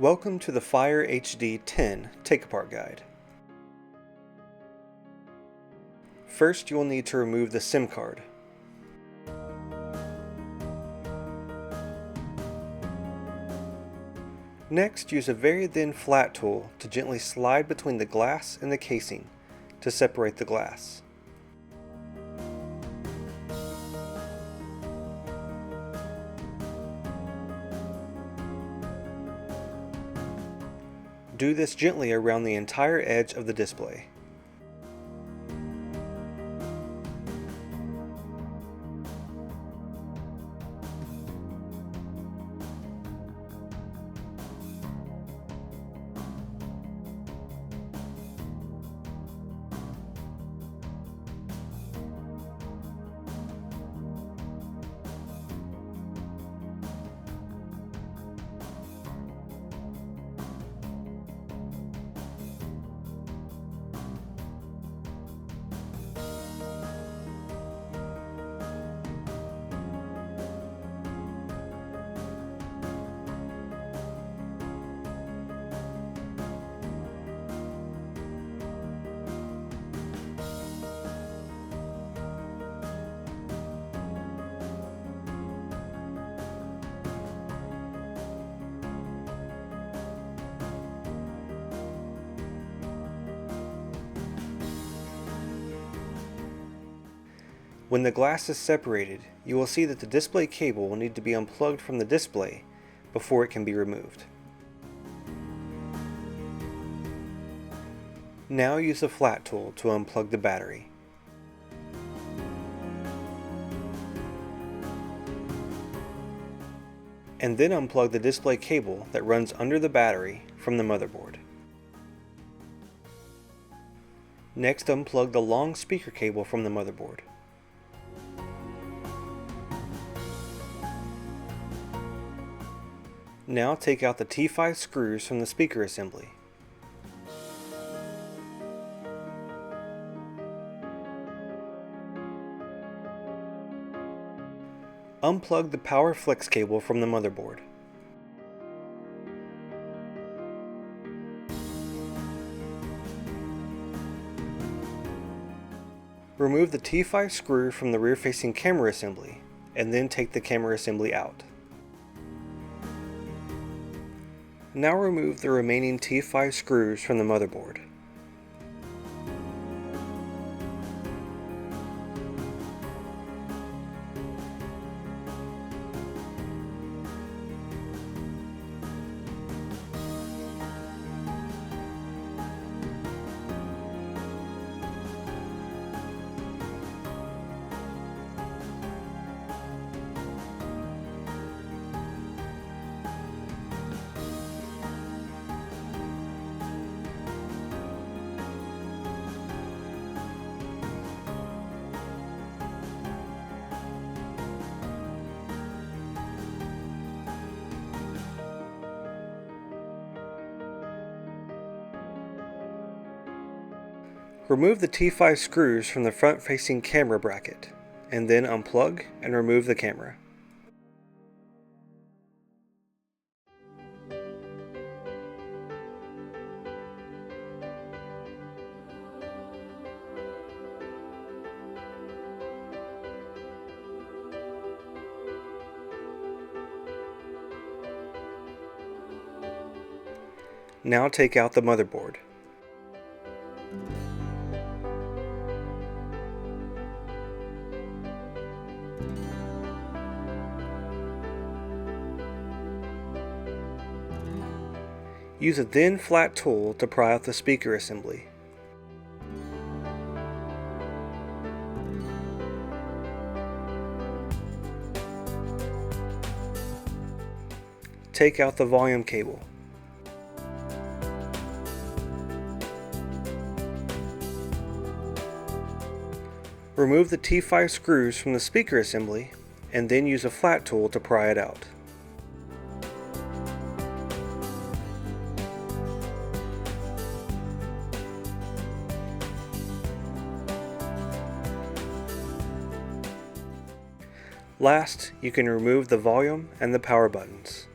Welcome to the Fire HD 10 Take-Apart Guide. First, you will need to remove the SIM card. Next, use a very thin flat tool to gently slide between the glass and the casing to separate the glass. Do this gently around the entire edge of the display. When the glass is separated, you will see that the display cable will need to be unplugged from the display before it can be removed. Now use a flat tool to unplug the battery. And then unplug the display cable that runs under the battery from the motherboard. Next, unplug the long speaker cable from the motherboard. Now take out the T5 screws from the speaker assembly. Unplug the power flex cable from the motherboard. Remove the T5 screw from the rear-facing camera assembly, and then take the camera assembly out. Now remove the remaining T5 screws from the motherboard. Remove the T5 screws from the front-facing camera bracket, and then unplug and remove the camera. Now take out the motherboard. Use a thin flat tool to pry out the speaker assembly. Take out the volume cable. Remove the T5 screws from the speaker assembly, and then use a flat tool to pry it out. Last, you can remove the volume and the power buttons.